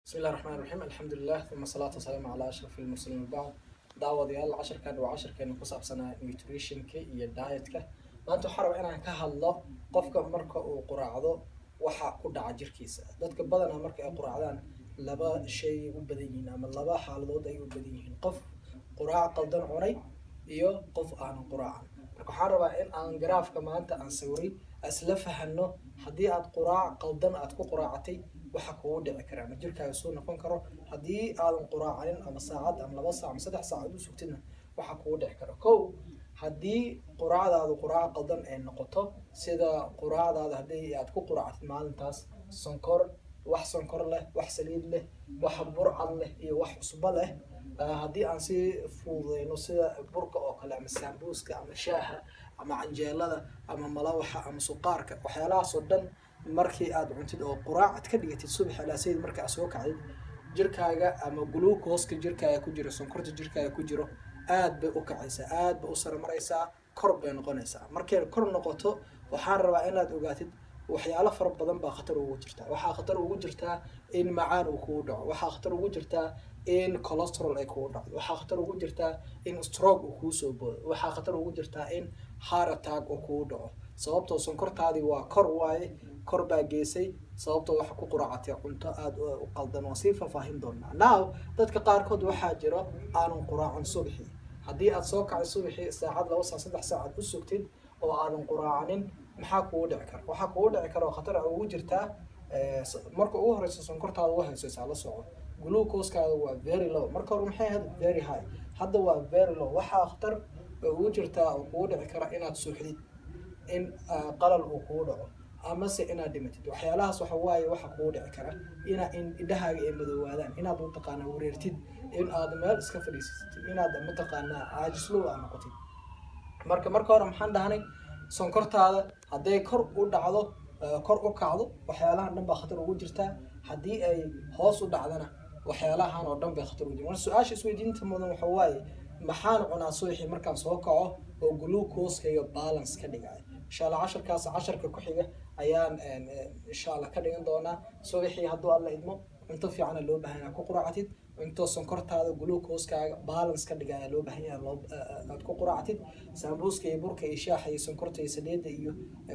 بسم الله الرحمن الرحيم الحمد لله ثم الصلاة والسلام على أشرف المرسلين وبعد دعوة عشر كان وعشر كان كصاب سنة نيوتريشن كي هي دايت كه ما أنتو حرب أنا كهالله قفك مركة وقراعده وحا كود عجر كيسة دتك بدنا مركة قراعدان لبا شيء وبديهين أما لبا حالود أي وبديهين قف قراع قلدن عني إيو قف عن قراع marka waxaan rabaa in aan garaafka maanta aan sawiri isla fahanno haddii aad quraac qaldan aad ku quraacatay waxa kugu dhici kara ma jirkaaga soo noqon karo haddii aadan quraacanin ama saacad ama 2 saac ama 3 saac u sugtidna waxa kugu dhici kara kow haddii quraacdaadu quraac qaldan ay noqoto sida quraacdaada haddii aad ku quraacatid maalintaas sonkor wax sonkor leh wax saliid leh wax burcad leh iyo wax cusbo leh haddii aan si fududeyno sida burka oo kale ama sambuuska ama shaaha ama canjeelada ama malawaxa ama suqaarka waxyaalahaas oo dhan markii aad cuntid oo quraacad ka dhigatid subax ilaa sayid marka aad soo kacdid jirkaaga ama glucose-ka jirkaaga ku jiro sonkorta jirkaaga ku jiro aad bay u kacaysaa aad bay u sare maraysaa kor bay noqonaysaa markay kor noqoto waxaan rabaa inaad ogaatid waxyaalo fara badan baa khatar ugu jirta waxaa khatar ugu jirta in macaan uu kugu dhaco waxaa khatar ugu jirta in cholesterol ay kugu dhacdo waxaa khatar ugu jirta in stroke uu kugu soo boodo waxaa khatar ugu jirta in heart attack uu kugu dhaco sababtoo sonkortaadii waa kor waaye kor baa geysay sababtoo waxa ku quraacatay cunto aad u qaldan oo si faahfaahin doonaa now dadka qaarkood waxaa jiro aanan quraacan subaxi haddii aad soo kacdo subaxi saacad 2 saac 3 saac u sugtid oo aadan quraacanin maxaa kugu dhici kara waxaa kugu dhici kara khatar ugu jirta marka ugu horeysa sonkortaada waa haysaysaa la soco glucose-kaaga waa very low marka hore maxay ahayd very high hadda waa very low waxaa khatar ugu jirta oo kugu dhici kara inaad suuxdid in qalal uu kugu dhaco ama se inaad dhimatid waxyaalahaas waxa waaye waxa kugu dhici kara in indhahaaga ay madoowaadaan inaad mataqaanaa wareertid in aad meel iska fadhiisatid inaad mataqaanaa caajislow aad noqotid marka hore maxaan dhahnay sonkortaada hadday kor u dhacdo kor u kacdo waxyaalahan dhan baa khatar ugu jirta haddii ay hoos u dhacdana waxyaalahan oo dhan bay khatar ugu jirta su'aasha isweydiinta mudan waxa waaye maxaan cunaa subaxii markaan soo kaco oo glucose iyo balance ka dhigay insha Allah casharka ku xiga ayaan insha Allah ka dhigan doonaa subaxii hadduu alla idmo cunto fiican loo baahan yahay ku quraacatid cunto sonkortaada glucose-kaaga balance ka dhigaya loo baahan yahay aad ku quraacatid sambuuska iyo burka iyo shaaha iyo sonkorta iyo saliidda iyo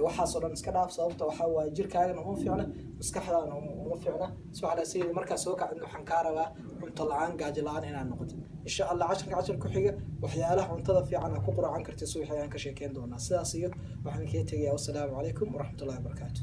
waxaas oo dhan iska dhaaf sababta waxa waaye jirkaaga uma fiicna maskaxdaada uma fiicna subaxda sayid markaa soo kacdid waxaan kaa rabaa cunto la'aan gaajo la'aan inaad noqotid insha Allah cashar ku xiga waxyaalaha cuntada fiican aad ku quraacan kartid subax ayaan ka sheekeyn doonaa sidaas iyo waxaan kaga tegayaa wassalaamu calaykum waraxmatullaahi wabarakaatuh